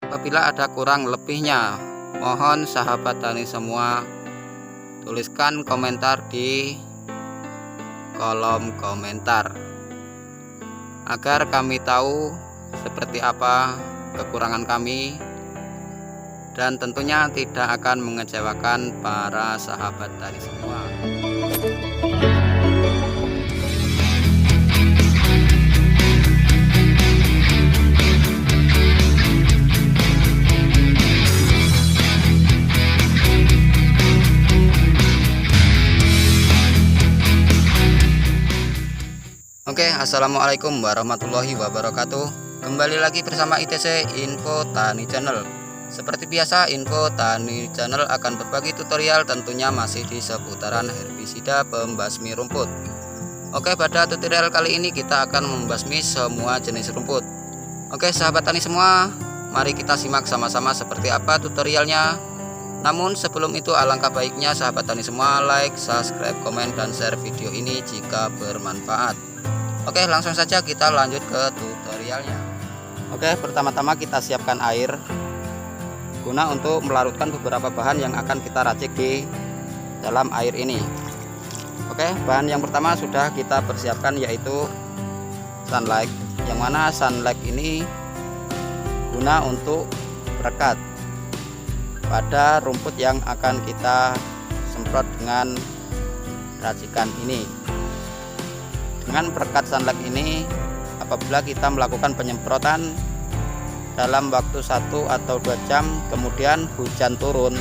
Apabila ada kurang lebihnya, mohon sahabat tani semua tuliskan komentar di kolom komentar agar kami tahu seperti apa kekurangan kami, dan tentunya tidak akan mengecewakan para sahabat tani semua. Oke, assalamualaikum warahmatullahi wabarakatuh. Kembali lagi bersama ITC Info Tani Channel. Seperti biasa, Info Tani Channel akan berbagi tutorial, tentunya masih di seputaran herbisida pembasmi rumput. Oke, pada tutorial kali ini kita akan membasmi semua jenis rumput. Oke sahabat tani semua, mari kita simak sama-sama seperti apa tutorialnya. Namun sebelum itu, alangkah baiknya sahabat tani semua like, subscribe, komen, dan share video ini jika bermanfaat. Oke, langsung saja kita lanjut ke tutorialnya. Oke, pertama-tama kita siapkan air guna untuk melarutkan beberapa bahan yang akan kita racik di dalam air ini. Oke, bahan yang pertama sudah kita persiapkan, yaitu sunlight, yang mana sunlight ini guna untuk perekat pada rumput yang akan kita semprot dengan racikan ini. Dengan perekat sunlight ini, apabila kita melakukan penyemprotan dalam waktu 1 atau 2 jam kemudian hujan turun,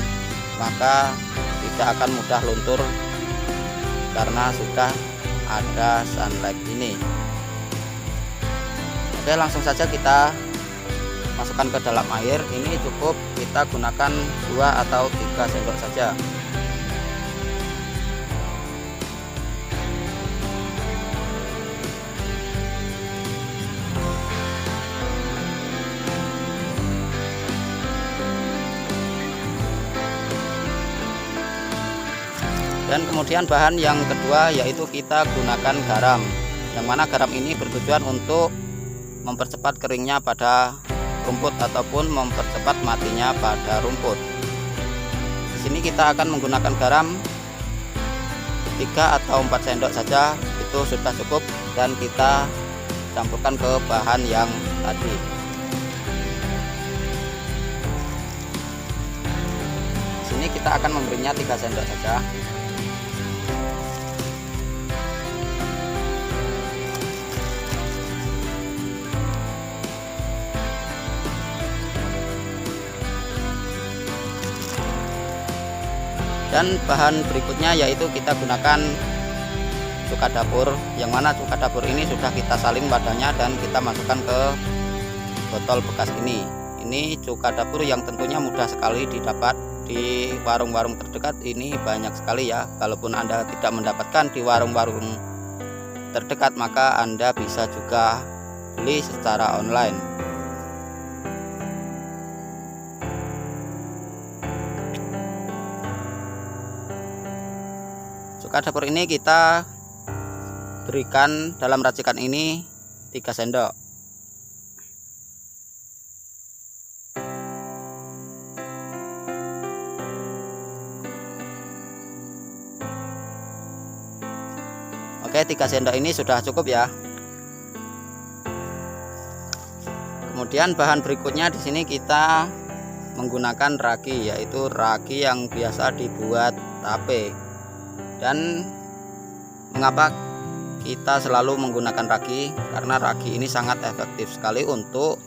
maka tidak akan mudah luntur karena sudah ada sunlight ini. Oke, langsung saja kita masukkan ke dalam air. Ini cukup kita gunakan 2 atau 3 sendok saja. Dan kemudian bahan yang kedua yaitu kita gunakan garam, yang mana garam ini bertujuan untuk mempercepat keringnya pada rumput ataupun mempercepat matinya pada rumput. Di sini kita akan menggunakan garam 3 atau 4 sendok saja, itu sudah cukup, dan kita campurkan ke bahan yang tadi. Di sini kita akan memberinya 3 sendok saja. Dan bahan berikutnya yaitu kita gunakan cuka dapur, yang mana cuka dapur ini sudah kita salin wadahnya dan kita masukkan ke botol bekas ini. Ini cuka dapur yang tentunya mudah sekali didapat di warung-warung terdekat, ini banyak sekali ya. Kalaupun Anda tidak mendapatkan di warung-warung terdekat, maka Anda bisa juga beli secara online. Cuka dapur ini kita berikan dalam racikan ini 3 sendok. Oke, 3 sendok ini sudah cukup ya. Kemudian bahan berikutnya di sini kita menggunakan ragi, yaitu ragi yang biasa dibuat tape. Dan mengapa kita selalu menggunakan ragi? Karena ragi ini sangat efektif sekali untuk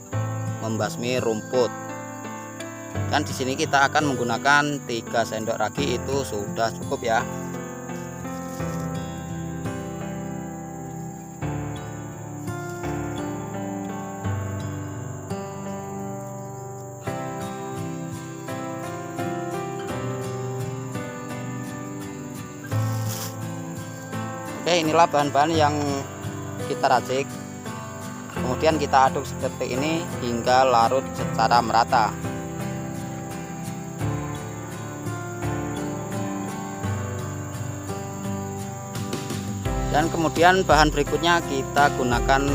membasmi rumput. Dan di sini kita akan menggunakan 3 sendok ragi, itu sudah cukup ya. Oke, inilah bahan-bahan yang kita racik. Kemudian kita aduk seperti ini hingga larut secara merata. Dan kemudian bahan berikutnya kita gunakan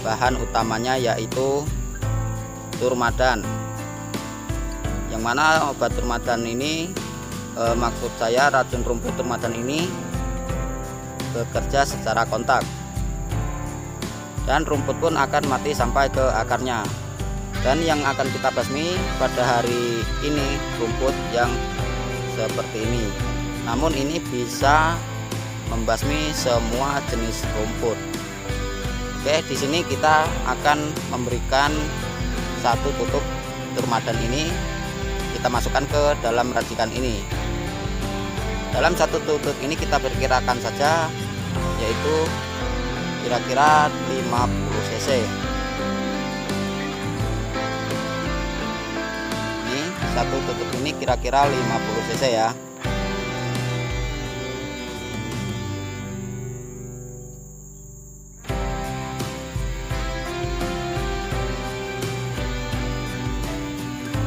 bahan utamanya, yaitu turmadan. yang mana obat turmadan ini maksud saya racun rumput turmadan ini bekerja secara kontak, dan rumput pun akan mati sampai ke akarnya. Dan yang akan kita basmi pada hari ini rumput yang seperti ini, namun ini bisa membasmi semua jenis rumput. Oke, di sini kita akan memberikan satu tutup turmadan ini, kita masukkan ke dalam racikan ini. Dalam satu tutup ini kita perkirakan saja, yaitu kira-kira 50 cc. Ini satu tutup ini kira-kira 50 cc ya.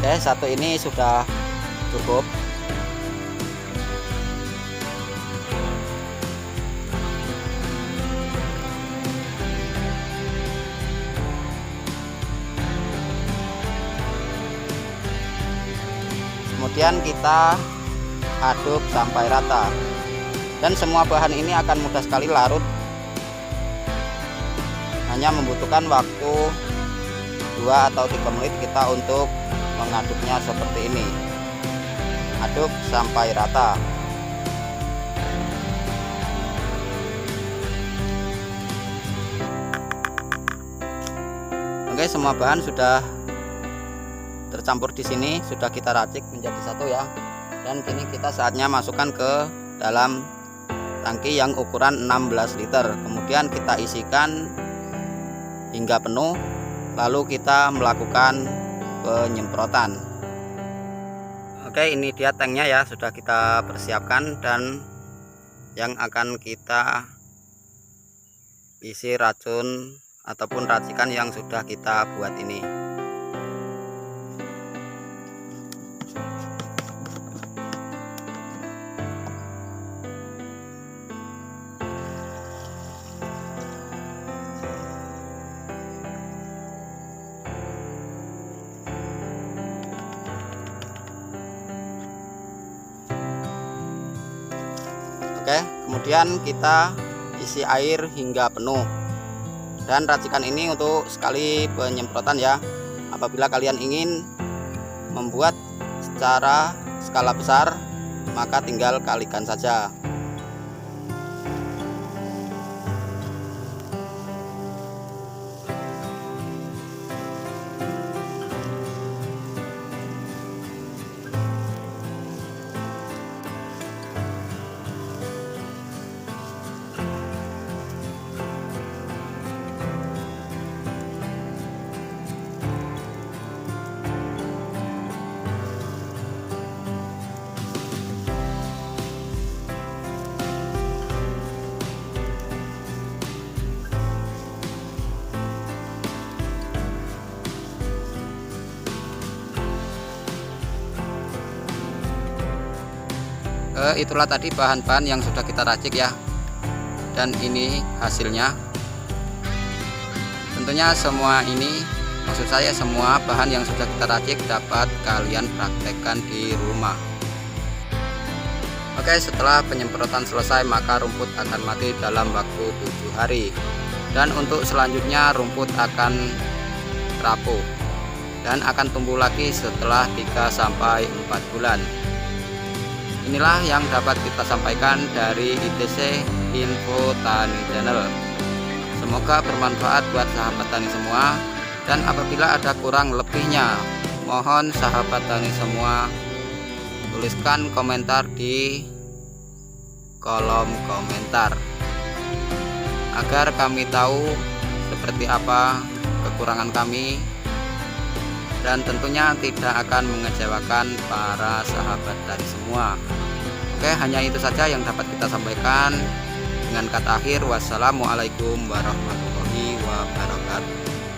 Oke, satu ini sudah cukup. Kemudian kita aduk sampai rata, dan semua bahan ini akan mudah sekali larut, hanya membutuhkan waktu 2 atau 3 menit kita untuk mengaduknya seperti ini. Aduk sampai rata. Oke, semua bahan sudah tercampur di sini, sudah kita racik menjadi satu ya. Dan kini kita saatnya masukkan ke dalam tangki yang ukuran 16 liter. Kemudian kita isikan hingga penuh, lalu kita melakukan penyemprotan. Oke, ini dia tanknya ya, sudah kita persiapkan, dan yang akan kita isi racun ataupun racikan yang sudah kita buat ini. Oke, kemudian kita isi air hingga penuh, dan racikan ini untuk sekali penyemprotan ya. Apabila kalian ingin membuat secara skala besar, maka tinggal kalikan saja. Itulah tadi bahan-bahan yang sudah kita racik ya, dan ini hasilnya. Tentunya semua ini, maksud saya semua bahan yang sudah kita racik dapat kalian praktekkan di rumah. Oke, setelah penyemprotan selesai maka rumput akan mati dalam waktu 7 hari, dan untuk selanjutnya rumput akan rapuh dan akan tumbuh lagi setelah 3-4 bulan. Inilah yang dapat kita sampaikan dari ITC Info Tani Channel. Semoga bermanfaat buat sahabat tani semua, dan apabila ada kurang lebihnya, mohon sahabat tani semua tuliskan komentar di kolom komentar agar kami tahu seperti apa kekurangan kami, dan tentunya tidak akan mengecewakan para sahabat tani semua. Oke, hanya itu saja yang dapat kita sampaikan. Dengan kata akhir, wassalamualaikum warahmatullahi wabarakatuh.